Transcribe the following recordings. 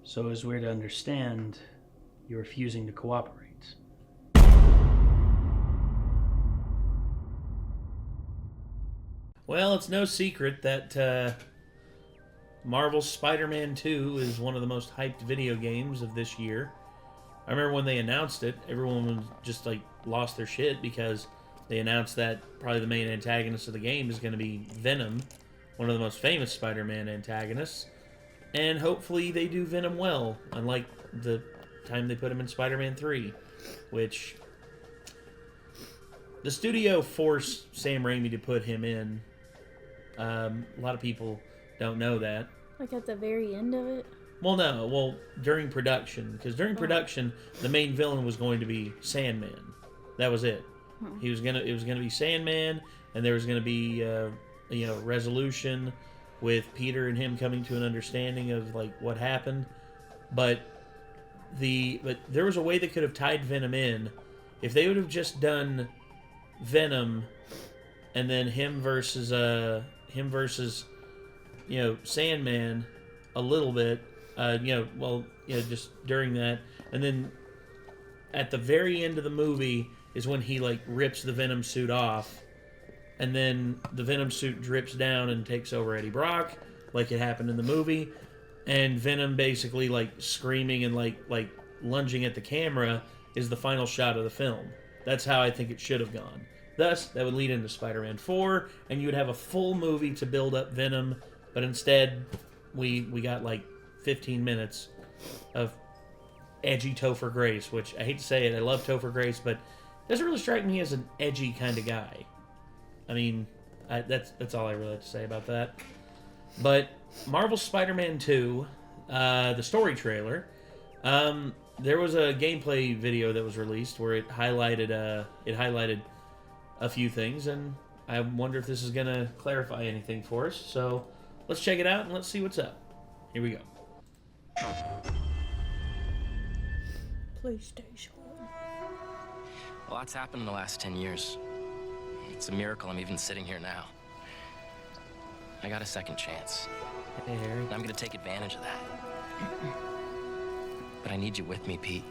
So as we're to understand, you're refusing to cooperate. Well, it's no secret that Marvel's Spider-Man 2 is one of the most hyped video games of this year. I remember when they announced it, everyone was just like lost their shit because they announced that probably the main antagonist of the game is going to be Venom, one of the most famous Spider-Man antagonists. And hopefully they do Venom well, unlike the time they put him in Spider-Man 3, which the studio forced Sam Raimi to put him in. A lot of people don't know that. Like at the very end of it? Well, no. Well, during production. Because during production, the main villain was going to be Sandman. That was it. It was gonna be Sandman, and there was gonna be resolution with Peter and him coming to an understanding of like what happened. But there was a way they could have tied Venom in. If they would have just done Venom and then him versus Sandman a little bit, just during that, and then at the very end of the movie is when he like rips the Venom suit off, and then the Venom suit drips down and takes over Eddie Brock, like it happened in the movie, and Venom basically like screaming and like lunging at the camera is the final shot of the film. That's how I think it should have gone. Thus, that would lead into Spider-Man 4, and you would have a full movie to build up Venom, but instead, we got like 15 minutes of edgy Topher Grace, which I hate to say it, I love Topher Grace, but doesn't really strike me as an edgy kind of guy. I mean, that's all I really have to say about that. But Marvel's Spider-Man 2, the story trailer, there was a gameplay video that was released where it highlighted a few things, and I wonder if this is going to clarify anything for us. So let's check it out and let's see what's up. Here we go. PlayStation. A lot's happened in the last 10 years. It's a miracle I'm even sitting here now. I got a second chance. Hey, Harry. And I'm gonna take advantage of that. But I need you with me, Pete.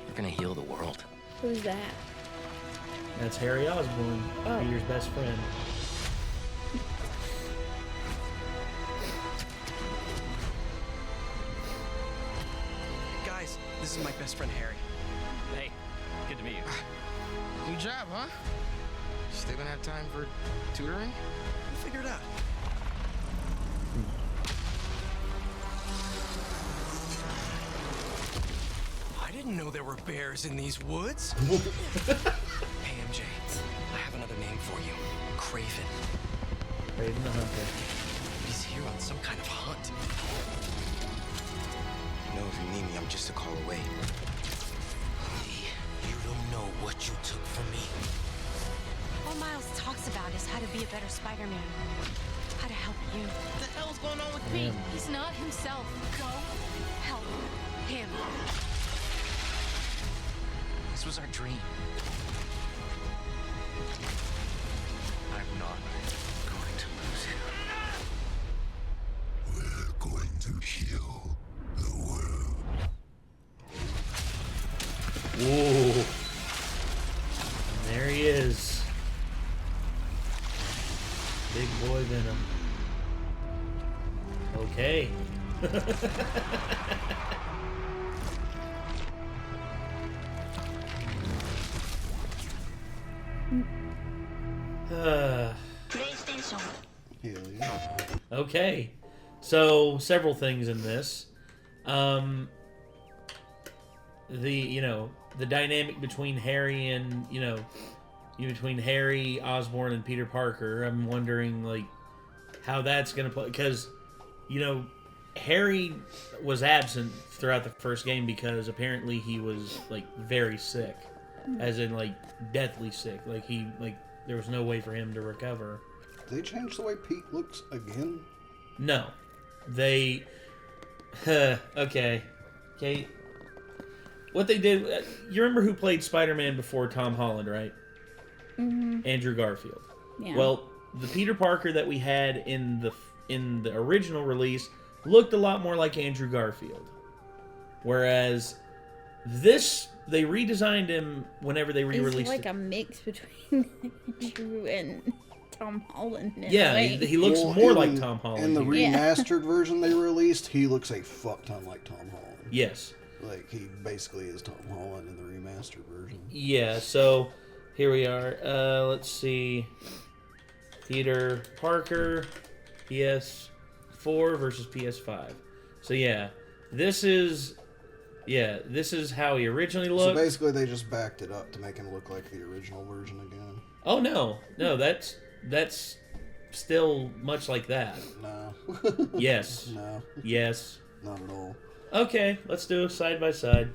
You're gonna heal the world. Who's that? That's Harry Osborn, Peter's best friend. Guys, this is my best friend Harry. Hey, good to meet you. New job, huh? Still gonna have time for tutoring? We'll figure it out. I didn't know there were bears in these woods. Hey, MJ, I have another name for you. Craven. Craven the Hunter. He's here on some kind of hunt. You know, if you need me, I'm just a call away. You don't know what you took from me. All Miles talks about is how to be a better Spider-Man. How to help you. What the hell's going on with Pete? He's not himself. Go help him. This was our dream. I'm not going to lose him. We're going to heal the world. Whoa. And there he is. Big boy Venom. Okay. PlayStation. Hell yeah. Okay. So, several things in this. The dynamic between Harry and, between Harry Osborn and Peter Parker, I'm wondering, like, how that's going to play. Because, Harry was absent throughout the first game because apparently he was, like, very sick. As in, like, deathly sick. Like, there was no way for him to recover. Did they change the way Pete looks again? No. They... Okay. What they did... You remember who played Spider-Man before Tom Holland, right? Mm-hmm. Andrew Garfield. Yeah. Well, the Peter Parker that we had in the original release looked a lot more like Andrew Garfield. Whereas this, they redesigned him whenever they re-released He's like it. a mix between Andrew and Tom Holland. In Yeah, a way. he looks more like Tom Holland. In the here. remastered version they released, he looks a fuck ton like Tom Holland. Yes. Like, he basically is Tom Holland in the remastered version. Yeah, so here we are. Let's see. Peter Parker, PS4 versus PS5. So yeah, this is how he originally looked. So basically they just backed it up to make him look like the original version again. Oh no, that's still much like that. No. Yes. No. Yes. Not at all. Okay, let's do a side by side.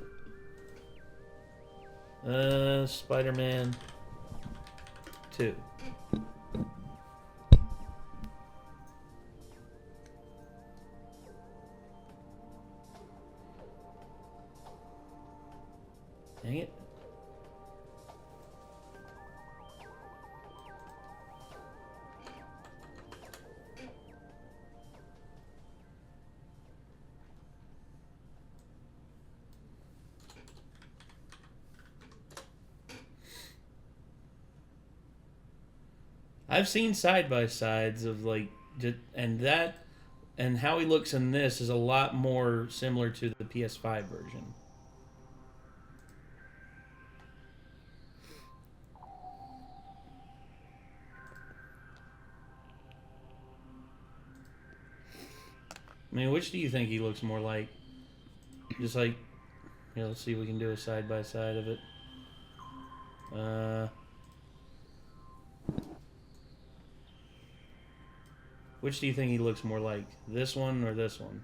Spider-Man 2. Dang it. I've seen side-by-sides of, like, and how he looks in this is a lot more similar to the PS5 version. I mean, which do you think he looks more like? Just like, yeah, let's see if we can do a side-by-side of it. Which do you think he looks more like? This one or this one?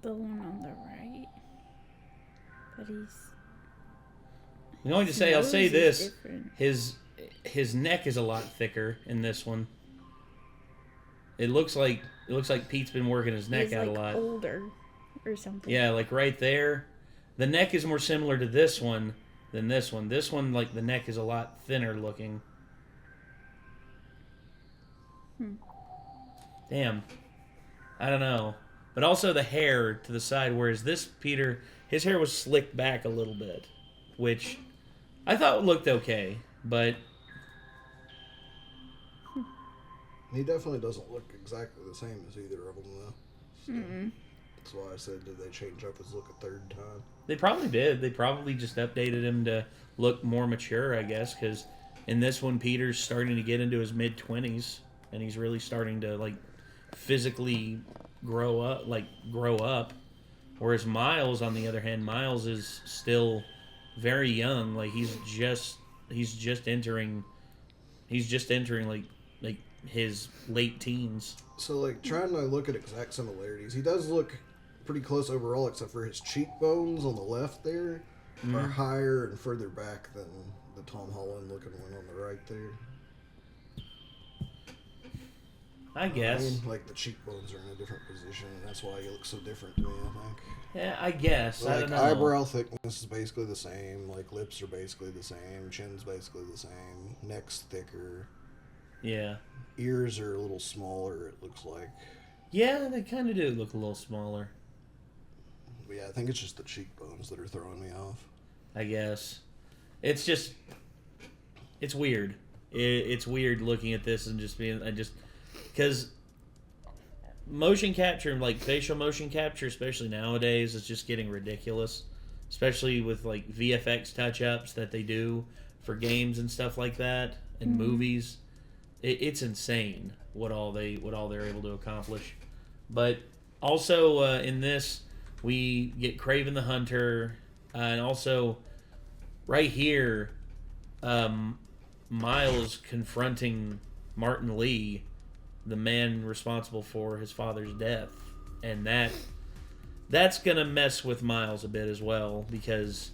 The one on the right. But he's... I'm going to say, I'll nose say is this. different. His neck is a lot thicker in this one. It looks like Pete's been working his neck He's out like a lot. older or something. Yeah, like right there. The neck is more similar to this one than this one. This one, like, the neck is a lot thinner looking. Damn. I don't know. But also the hair to the side, whereas this Peter, his hair was slicked back a little bit, which I thought looked okay, but... He definitely doesn't look exactly the same as either of them, though. So that's why I said, did they change up his look a third time? They probably did. They probably just updated him to look more mature, I guess, because in this one, Peter's starting to get into his mid-20s, and he's really starting to, like, physically grow up. Whereas Miles, on the other hand, Miles is still very young. Like, he's just entering like his late teens. So, like, trying to look at exact similarities, he does look pretty close overall, except for his cheekbones on the left there are higher and further back than the Tom Holland looking one on the right there. I guess. I mean, like, the cheekbones are in a different position, and that's why he looks so different to me, I think. Yeah, I guess. Like, I don't know. eyebrow thickness is basically the same, like, lips are basically the same, chin's basically the same, neck's thicker. Yeah. Ears are a little smaller, it looks like. Yeah, they kind of do look a little smaller. But yeah, I think it's just the cheekbones that are throwing me off. I guess. It's just... It's weird. It's weird looking at this and just being... Because motion capture, like facial motion capture, especially nowadays, is just getting ridiculous. Especially with, like, VFX touch-ups that they do for games and stuff like that, and movies. It's insane what all they're able to accomplish. But also in this, we get Kraven the Hunter, and also right here, Miles confronting Martin Lee, the man responsible for his father's death, and that's gonna mess with Miles a bit as well, because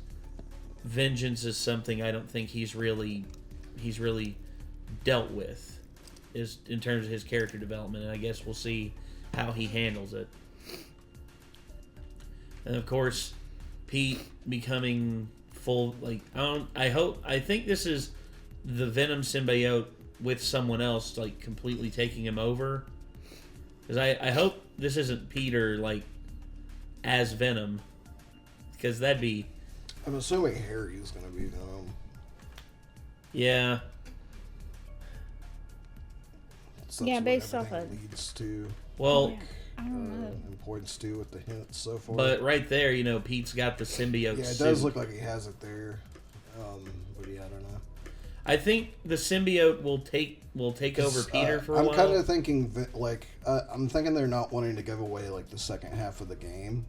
vengeance is something I don't think he's really dealt with, is in terms of his character development, and I guess we'll see how he handles it. And of course, Pete becoming full, like, I think this is the Venom symbiote with someone else, like, completely taking him over. Because I hope this isn't Peter, like, as Venom. Because that'd be... I'm assuming Harry's going to be Venom. Yeah. So Yeah, that's based what off of... everything leads to. Well... I don't know. And points to with the hints so far. But right there, you know, Pete's got the symbiote yeah, it suit. does look like he has it there. But yeah, I don't know. I think the symbiote will take over Peter for a while. I'm kind of thinking I'm thinking they're not wanting to give away like the second half of the game,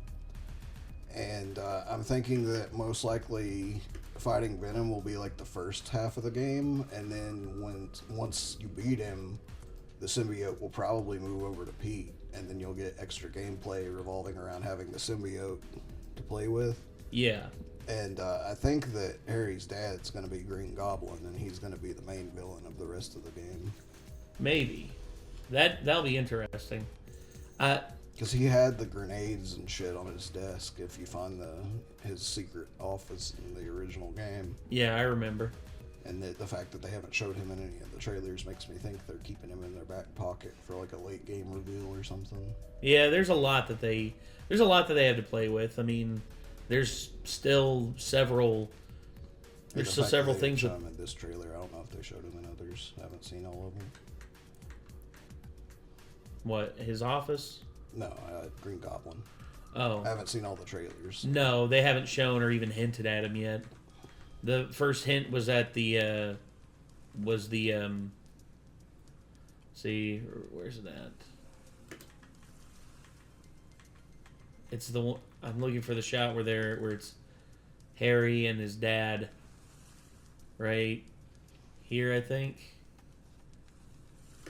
and I'm thinking that most likely fighting Venom will be like the first half of the game, and then once you beat him, the symbiote will probably move over to Pete, and then you'll get extra gameplay revolving around having the symbiote to play with. Yeah. And I think that Harry's dad's going to be Green Goblin, and he's going to be the main villain of the rest of the game. Maybe. That'll be interesting. Because he had the grenades and shit on his desk if you find his secret office in the original game. Yeah, I remember. And the fact that they haven't showed him in any of the trailers makes me think they're keeping him in their back pocket for like a late game reveal or something. Yeah, there's a lot that they have to play with. I mean, there's still several. There's still several things. Showed him in this trailer. I don't know if they showed him in others. I haven't seen all of them. What, his office? No, Green Goblin. Oh, I haven't seen all the trailers. No, they haven't shown or even hinted at him yet. The first hint was at the see, where's it at? It's the one I'm looking for, the shot where it's Harry and his dad. Right here, I think.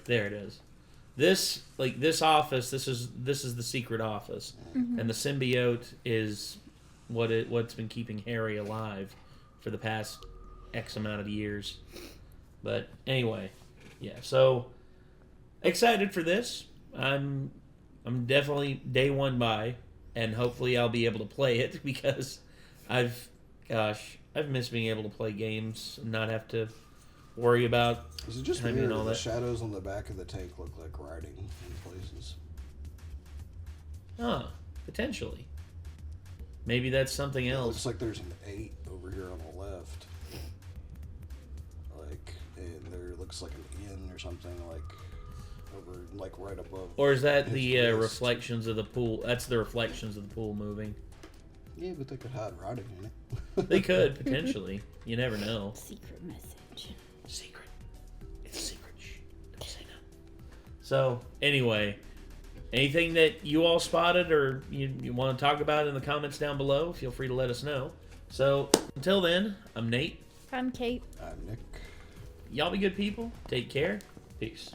There it is. This office, this is the secret office. Mm-hmm. And the symbiote is what's been keeping Harry alive for the past X amount of years. But anyway, yeah, so excited for this. I'm definitely day one buy, and hopefully I'll be able to play it because I've missed being able to play games and not have to worry about. Is it just weird that the shadows on the back of the tank look like writing in places? Potentially. Maybe that's something else. It looks like there's an 8 over here on the left. And there looks like an N or something over right above. Or is that the reflections of the pool? That's the reflections of the pool moving. Yeah, but they could hide writing in it. They could, potentially. You never know. Secret message. Secret. It's a secret. Shh. Don't say no. So, anyway, anything that you all spotted or you want to talk about in the comments down below, feel free to let us know. So, until then, I'm Nate. I'm Kate. I'm Nick. Y'all be good people. Take care. Peace.